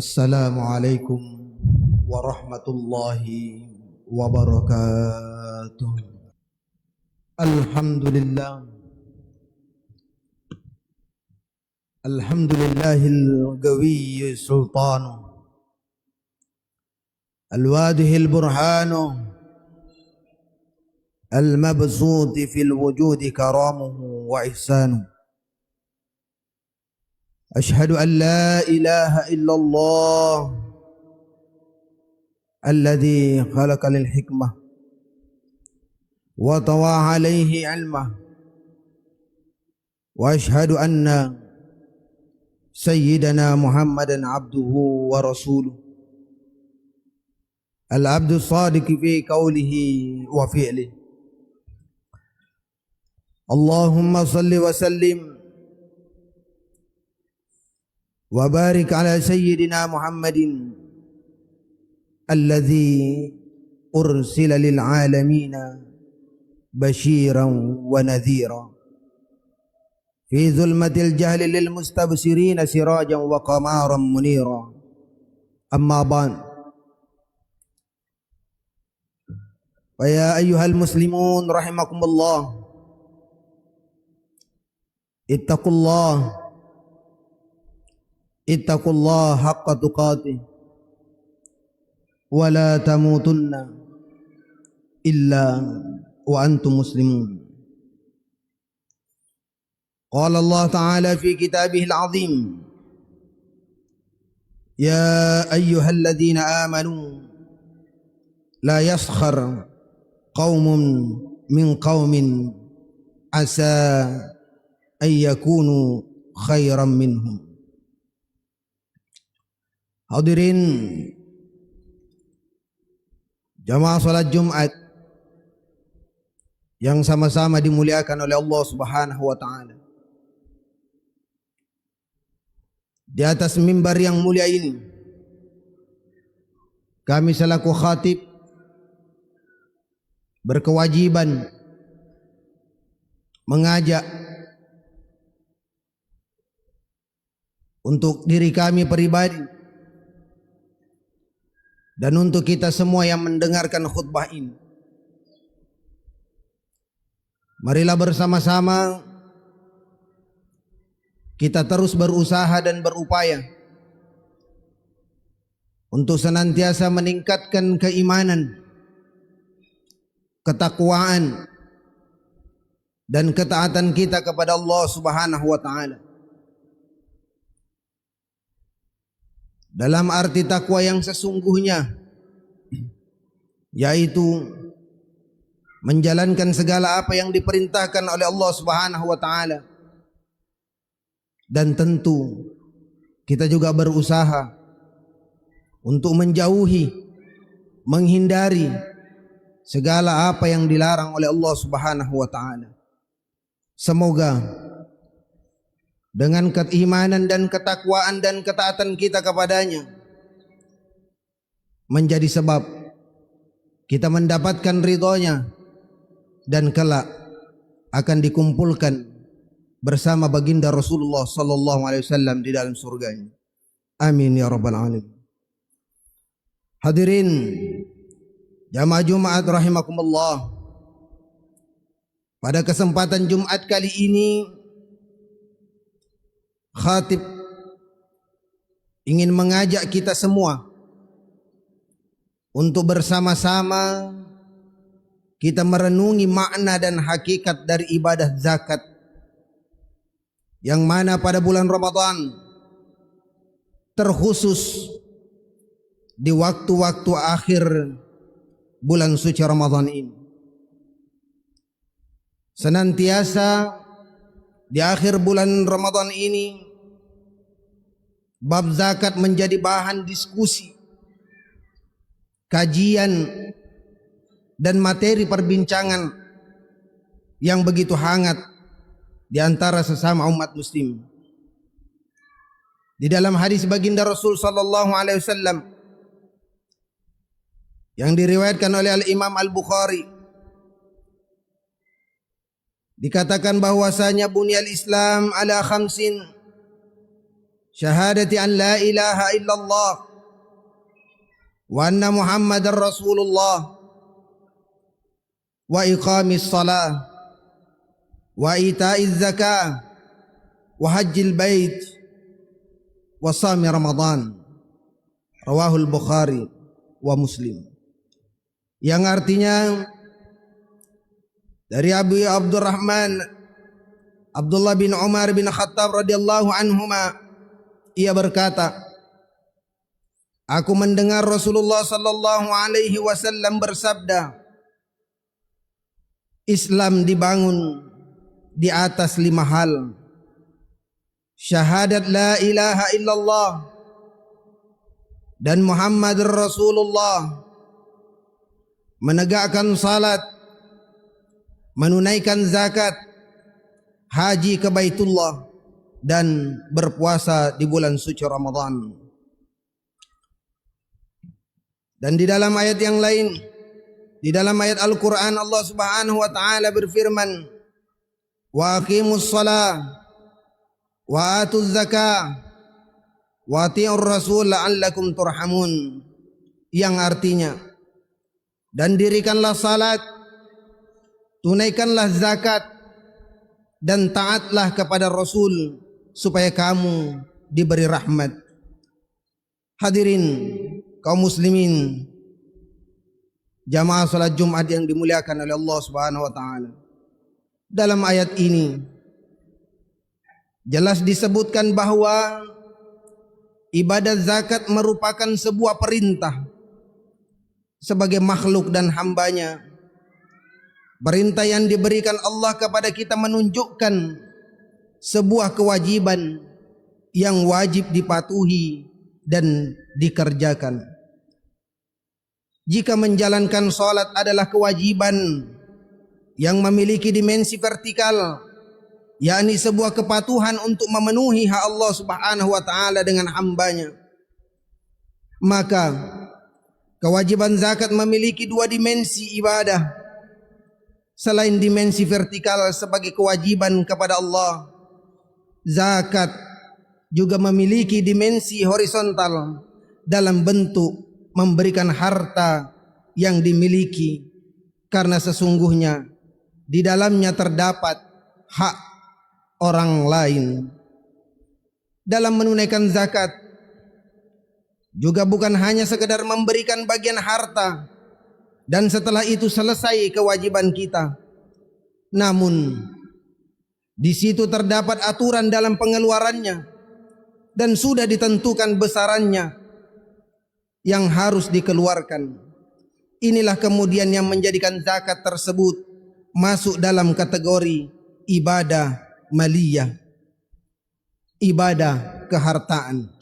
Assalamualaikum warahmatullahi wabarakatuh. Alhamdulillah. Alhamdulillahil qawiyyi sultanu al-wadihil burhanu al-mabsuti fil wujudi karamuhu wa ihsanu. Ashhadu an la ilaha illallah alladhi khalaqa lil hikmah wa tawa alaihi ilmah wa ashhadu anna sayyidana Muhammadan abduhu wa rasuluh al-abdu sadiq fi qawlihi wa fi'lihi. Allahumma salli wa sallim wa barik ala sayyidina Muhammadin alladhi ursila lil alamina bashiran wa nadhira fi zulmatil jahli lil mustabsirina sirajan wa qamaran munira. Amma ba'd. Wa ya ayyuhal muslimun rahimakumullah, ittaqullah haqqa tuqatih wa la tamutunna illa wa antum muslimun. Qala Allah Ta'ala fi kitabihil azim, ya ayyuhalladzina amanu la yaskhar qaumun min qaumin asa ay yakunu khairan minhum. Hadirin jamaah salat Jumat yang sama-sama dimuliakan oleh Allah Subhanahu wa taala. Di atas mimbar yang mulia ini, kami selaku khatib berkewajiban mengajak untuk diri kami pribadi dan untuk kita semua yang mendengarkan khutbah ini. Marilah bersama-sama kita terus berusaha dan berupaya untuk senantiasa meningkatkan keimanan, ketakwaan dan ketaatan kita kepada Allah Subhanahu wa taala. Dalam arti takwa yang sesungguhnya, yaitu menjalankan segala apa yang diperintahkan oleh Allah Subhanahu wa taala, dan tentu kita juga berusaha untuk menjauhi, menghindari segala apa yang dilarang oleh Allah Subhanahu wa taala. Semoga dengan keimanan dan ketakwaan dan ketaatan kita kepadanya menjadi sebab kita mendapatkan ridhonya dan kelak akan dikumpulkan bersama baginda Rasulullah sallallahu alaihi wasallam di dalam surganya. Amin ya rabbal alamin. Hadirin jamaah Jumat rahimakumullah, pada kesempatan Jumat kali ini khatib ingin mengajak kita semua untuk bersama-sama kita merenungi makna dan hakikat dari ibadah zakat, yang mana pada bulan Ramadan terkhusus di waktu-waktu akhir bulan suci Ramadan ini, senantiasa di akhir bulan Ramadan ini bab zakat menjadi bahan diskusi, kajian dan materi perbincangan yang begitu hangat di antara sesama umat muslim. Di dalam hadis baginda Rasul sallallahu alaihi wasallam yang diriwayatkan oleh Al-Imam Al-Bukhari, dikatakan bahwasanya bunyal Islam ala khamsin syahadati an la ilaha illallah wa anna Muhammadar Rasulullah wa iqamis salah wa ita'iz zakah wa hajjil bait wa sami Ramadan. Rawahul Bukhari wa Muslim. Yang artinya dari Abu Abdurrahman Abdullah bin Umar bin Khattab radhiyallahu anhuma, ia berkata, aku mendengar Rasulullah sallallahu alaihi wasallam bersabda, Islam dibangun di atas 5 hal. Syahadat la ilaha illallah dan Muhammad Rasulullah, menegakkan salat, menunaikan zakat, haji ke Baitullah, dan berpuasa di bulan suci Ramadan. Dan di dalam ayat yang lain, di dalam ayat Al-Quran, Allah subhanahu wa ta'ala berfirman, wa aqimus salah wa atuz zakah wa ati'ur rasul la'allakum turhamun. Yang artinya, dan dirikanlah salat, tunaikanlah zakat, dan taatlah kepada Rasul supaya kamu diberi rahmat. Hadirin kaum muslimin, jamaah salat Jumat yang dimuliakan oleh Allah Subhanahu wa taala. Dalam ayat ini jelas disebutkan bahwa ibadah zakat merupakan sebuah perintah sebagai makhluk dan hambanya. Perintah yang diberikan Allah kepada kita menunjukkan sebuah kewajiban yang wajib dipatuhi dan dikerjakan. Jika menjalankan salat adalah kewajiban yang memiliki dimensi vertikal, yakni sebuah kepatuhan untuk memenuhi hak Allah subhanahu wa ta'ala dengan hambanya, maka kewajiban zakat memiliki 2 dimensi ibadah. Selain dimensi vertikal sebagai kewajiban kepada Allah, zakat juga memiliki dimensi horizontal dalam bentuk memberikan harta yang dimiliki, karena sesungguhnya di dalamnya terdapat hak orang lain. Dalam menunaikan zakat juga bukan hanya sekedar memberikan bagian harta dan setelah itu selesai kewajiban kita, namun di situ terdapat aturan dalam pengeluarannya dan sudah ditentukan besarannya yang harus dikeluarkan. Inilah kemudian yang menjadikan zakat tersebut masuk dalam kategori ibadah maliyah, ibadah kehartaan.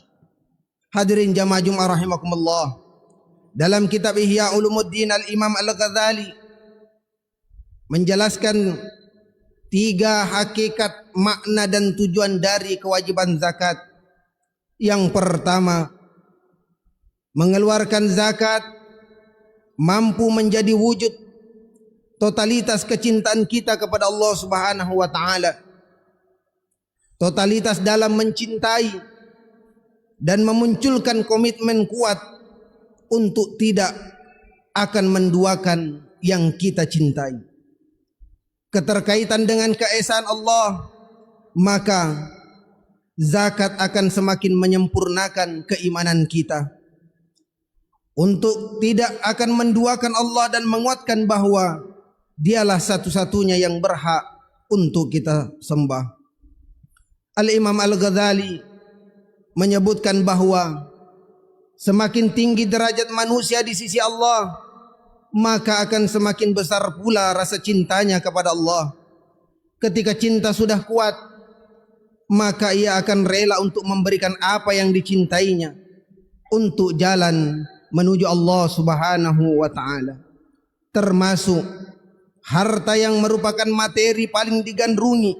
Hadirin jamaah Jumat rahimakumullah, dalam kitab Ihya Ulumuddin Al-Imam Al-Ghazali menjelaskan 3 hakikat, makna dan tujuan dari kewajiban zakat. Yang pertama, mengeluarkan zakat mampu menjadi wujud totalitas kecintaan kita kepada Allah Subhanahu wa taala. Totalitas dalam mencintai dan memunculkan komitmen kuat untuk tidak akan menduakan yang kita cintai. Keterkaitan dengan keesaan Allah, maka zakat akan semakin menyempurnakan keimanan kita untuk tidak akan menduakan Allah dan menguatkan bahwa Dialah satu-satunya yang berhak untuk kita sembah. Al-Imam Al-Ghazali menyebutkan bahwa semakin tinggi derajat manusia di sisi Allah, maka akan semakin besar pula rasa cintanya kepada Allah. Ketika cinta sudah kuat, maka ia akan rela untuk memberikan apa yang dicintainya untuk jalan menuju Allah Subhanahu wa taala. Termasuk harta yang merupakan materi paling digandrungi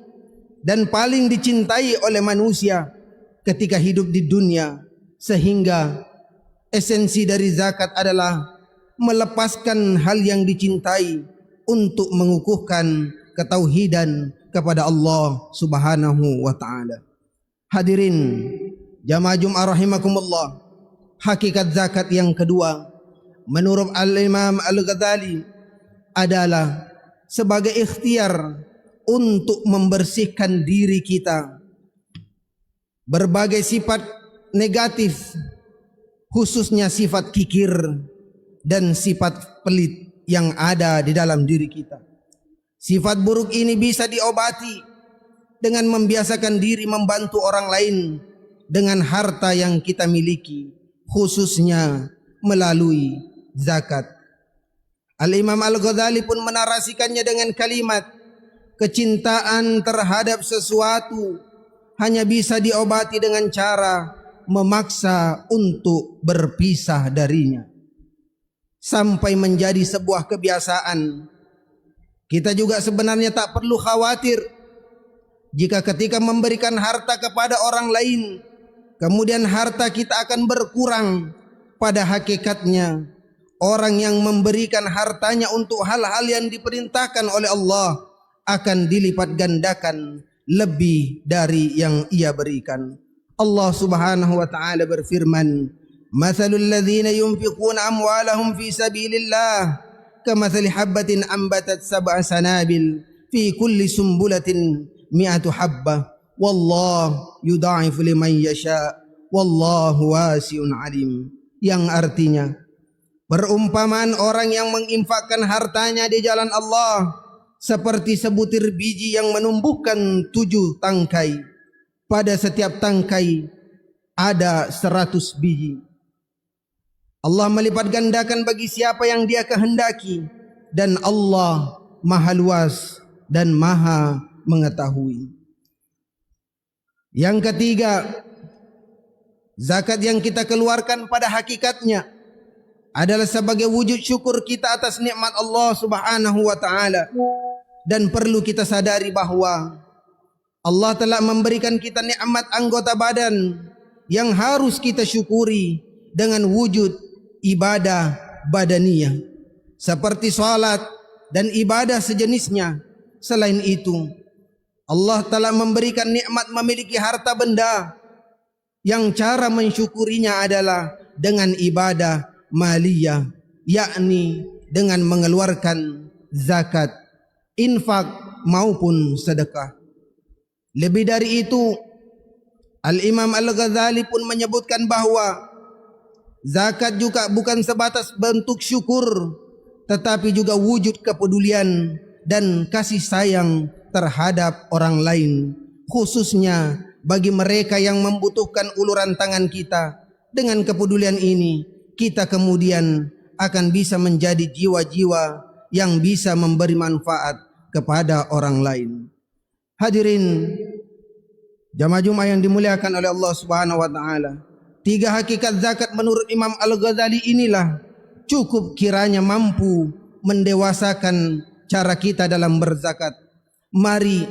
dan paling dicintai oleh manusia ketika hidup di dunia, sehingga esensi dari zakat adalah melepaskan hal yang dicintai untuk mengukuhkan ketauhidan kepada Allah Subhanahu wa taala. Hadirin Jamaah Jum'ah rahimakumullah, hakikat zakat yang kedua menurut Al-Imam Al-Ghazali adalah sebagai ikhtiar untuk membersihkan diri kita berbagai sifat negatif, khususnya sifat kikir dan sifat pelit yang ada di dalam diri kita. Sifat buruk ini bisa diobati dengan membiasakan diri membantu orang lain dengan harta yang kita miliki, khususnya melalui zakat. Al-Imam Al-Ghazali pun menarasikannya dengan kalimat, kecintaan terhadap sesuatu hanya bisa diobati dengan cara memaksa untuk berpisah darinya sampai menjadi sebuah kebiasaan. Kita juga sebenarnya tak perlu khawatir jika ketika memberikan harta kepada orang lain, kemudian harta kita akan berkurang. Pada hakikatnya, orang yang memberikan hartanya untuk hal-hal yang diperintahkan oleh Allah akan dilipat gandakan lebih dari yang ia berikan. Allah Subhanahu wa taala berfirman, "Matsalul ladzina yunfiquna amwalahum fi sabilillah kamathali habbatin ambatat sab'a sanabil fi kulli sumbulatin mi'atu habbah wallahu yudha'ifu liman yasha wallahu wasi'un alim." Yang artinya, perumpamaan orang yang menginfakkan hartanya di jalan Allah seperti sebutir biji yang menumbuhkan 7 tangkai. Pada setiap tangkai ada 100 biji. Allah melipat gandakan bagi siapa yang Dia kehendaki, dan Allah Maha luas dan Maha mengetahui. Yang ketiga, zakat yang kita keluarkan pada hakikatnya adalah sebagai wujud syukur kita atas nikmat Allah Subhanahu wa taala, dan perlu kita sadari bahwa Allah telah memberikan kita nikmat anggota badan yang harus kita syukuri dengan wujud ibadah badaniyah seperti salat dan ibadah sejenisnya. Selain itu, Allah telah memberikan nikmat memiliki harta benda yang cara mensyukurinya adalah dengan ibadah maliyah, yakni dengan mengeluarkan zakat, infak maupun sedekah. Lebih dari itu, Al-Imam Al-Ghazali pun menyebutkan bahwa zakat juga bukan sebatas bentuk syukur, tetapi juga wujud kepedulian dan kasih sayang terhadap orang lain, khususnya bagi mereka yang membutuhkan uluran tangan kita. Dengan kepedulian ini, kita kemudian akan bisa menjadi jiwa-jiwa yang bisa memberi manfaat kepada orang lain. Hadirin jamaah Jumat yang dimuliakan oleh Allah Subhanahu wa taala, 3 hakikat zakat menurut Imam Al-Ghazali inilah cukup kiranya mampu mendewasakan cara kita dalam berzakat. Mari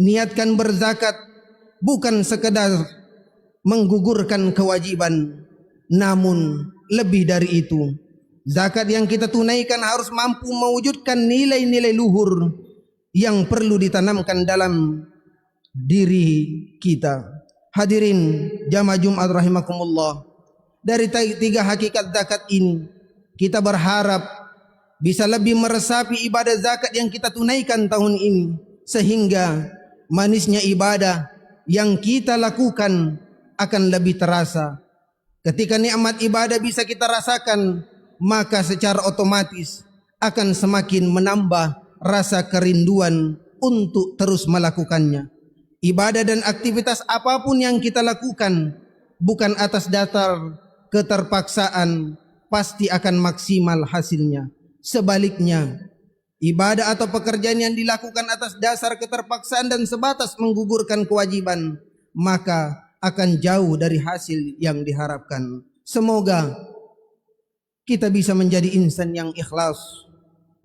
niatkan berzakat bukan sekedar menggugurkan kewajiban, namun lebih dari itu, zakat yang kita tunaikan harus mampu mewujudkan nilai-nilai luhur yang perlu ditanamkan dalam diri kita. Hadirin jamaah Jumat rahimakumullah, dari 3 hakikat zakat ini kita berharap bisa lebih meresapi ibadah zakat yang kita tunaikan tahun ini, sehingga manisnya ibadah yang kita lakukan akan lebih terasa. Ketika nikmat ibadah bisa kita rasakan, maka secara otomatis akan semakin menambah rasa kerinduan untuk terus melakukannya. Ibadah dan aktivitas apapun yang kita lakukan bukan atas dasar keterpaksaan pasti akan maksimal hasilnya. Sebaliknya, ibadah atau pekerjaan yang dilakukan atas dasar keterpaksaan dan sebatas menggugurkan kewajiban, maka akan jauh dari hasil yang diharapkan. Semoga kita bisa menjadi insan yang ikhlas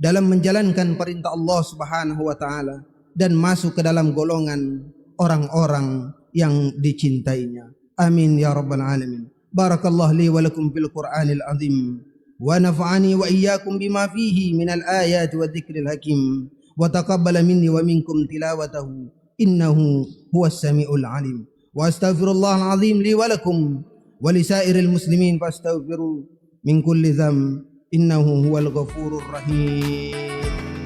dalam menjalankan perintah Allah Subhanahu wa taala dan masuk ke dalam golongan orang-orang yang dicintainya. Amin ya rabbal alamin. Barakallahu li wa lakum fil Qur'anil azim wa nafa'ani wa iyyakum bima fihi minal ayati wa dzikril hakim wa taqabbala minni wa minkum tilawatahu innahu huwas samiul alim. wa astaghfirullahal azim li wa lakum wa lisairil muslimin fastaghfiru min kulli dzamb innahu huwal ghafurur rahim.